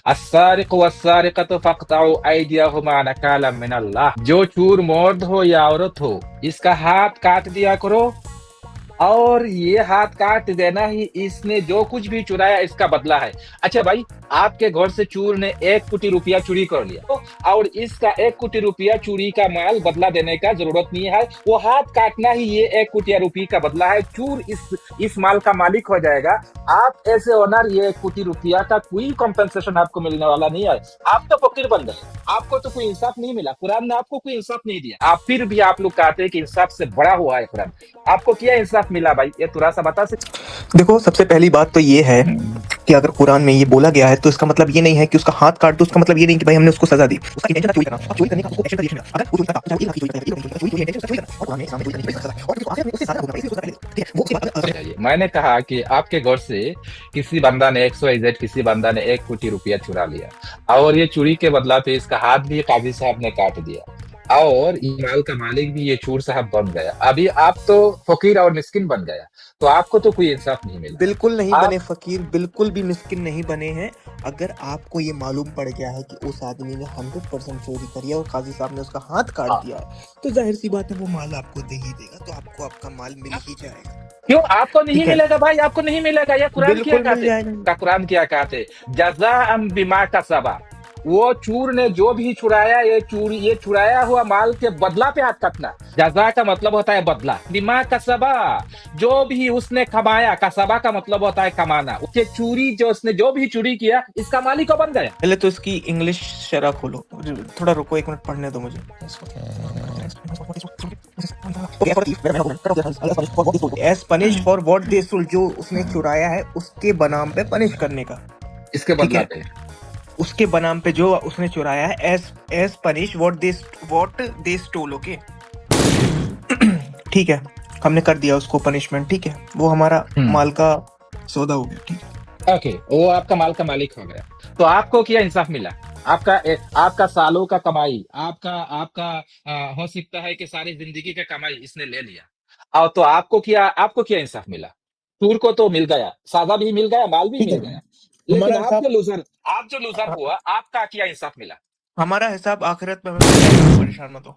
अस्सारिक़ु वस्सारिक़तु फ़क़्तअू अयदियहुमा नकालन मिनल्लाह। जो चूर मर्द हो या औरत हो, इसका हाथ काट दिया करो, और ये हाथ काट देना ही इसने जो कुछ भी चुराया इसका बदला है। अच्छा भाई, आपके घर से चोर ने 1 कोटी रुपया चोरी कर लिया, तो और इसका 1 कोटी रुपया चोरी का माल बदला देने का जरूरत नहीं है, वो हाथ काटना ही ये 1 कोटी रुपये का बदला है। चोर इस माल का मालिक हो जाएगा। आप ऐसे ओनर, ये 1 कोटी रुपया का कोई कॉम्पेंसेशन आपको मिलने वाला नहीं है। आप तो फकीर बन गए, आपको तो कोई इंसाफ नहीं मिला, कुरान ने आपको कोई इंसाफ नहीं दिया। आप फिर भी आप लोग कहते हैं कि इंसाफ से बड़ा हुआ है कुरान। आपको क्या इंसाफ मिला भाई, ये थोड़ा सा बता सकते? देखो, सबसे पहली बात तो ये है कि अगर कुरान में ये बोला गया है तो इसका मतलब ये नहीं है कि उसका हाथ काट दो। उसका मतलब ये नहीं कि भाई हमने उसको सजा दी। उसका इंटेंशन था चोरी करना, और चोरी करने का उसको एक्शन का रिएक्शन मिला। अगर वो चोरी करता, चाहे 1 लाख की चोरी करता है, 1 करोड़ की चोरी करता है, चोरी करना, और कुरान में इस्लाम में चोरी करने की सजा है, और उसको आखिर में उससे ज्यादा होगा, इसलिए उसको पहले, ठीक है, वो उसकी बात। मैंने कहा कि आपके घर से किसी बंदा ने XYZ किसी बंदा ने 1 कोटी रुपया चुरा लिया, और ये चोरी के बदला पे इसका हाथ भी काजी साहब ने काट दिया, और ईमाल का मालिक भी ये चोर साहब बन गया। अभी आप तो फकीर और मिस्किन बन गया, तो आपको तो कोई इंसाफ नहीं मिला। बिल्कुल नहीं आप बने फकीर, बिल्कुल भी मिस्किन नहीं बने हैं। अगर आपको ये मालूम पड़ गया है कि उस आदमी ने 100% चोरी करी है और काजी साहब ने उसका हाथ काट दिया है, तो जाहिर सी बात है वो माल आपको दे ही देगा, तो आपको आपका माल मिल ही जाएगा। क्यों आपको नहीं ठीक है, मिलेगा भाई? आपको नहीं मिलेगा। या कुरान क्या बिल्कुल मिल कहते? जाएगा। कुरान क्या कहते? जज़ाअन बिमा कसबा। वो चूर ने जो भी चुराया, ये चुराया हुआ माल के बदला पे हाथ काटना। जज़ा का मतलब होता है बदला। बिमा कसबा, जो भी उसने कमाया। कसबा का मतलब होता है कमाना। उसके चोरी, जो उसने जो भी चोरी किया, इसका मालिक वो बन गया। पहले तो इसकी इंग्लिश शरह खोलो, थोड़ा रुको, 1 मिनट पढ़ने दो मुझे। As punish for what they stole, जो उसने चुराया है उसके बनाम पे पनिश करने का, इसके ठीक बदला है, पे। उसके बनाम पे जो उसने चुराया है, as punish what they stole. Okay, ठीक है, हमने कर दिया उसको पनिशमेंट, ठीक है, वो हमारा माल का सौदा हो गया, ठीक है, ओके, वो आपका माल का मालिक हो गया। तो आपको क्या इंसाफ मिला? आपका सालों का कमाई, आपका हो सकता है कि सारी जिंदगी का कमाई इसने ले लिया, और तो आपको क्या इंसाफ मिला? चोर को तो मिल गया, सजा भी मिल गया, माल भी ठीक मिल है, गया, लेकिन हमारा हिसाब, आप जो लूजर हुआ, आपका क्या इंसाफ मिला? हमारा हिसाब आखिरत में हमें मिल जाएगा, परेशान मत हो।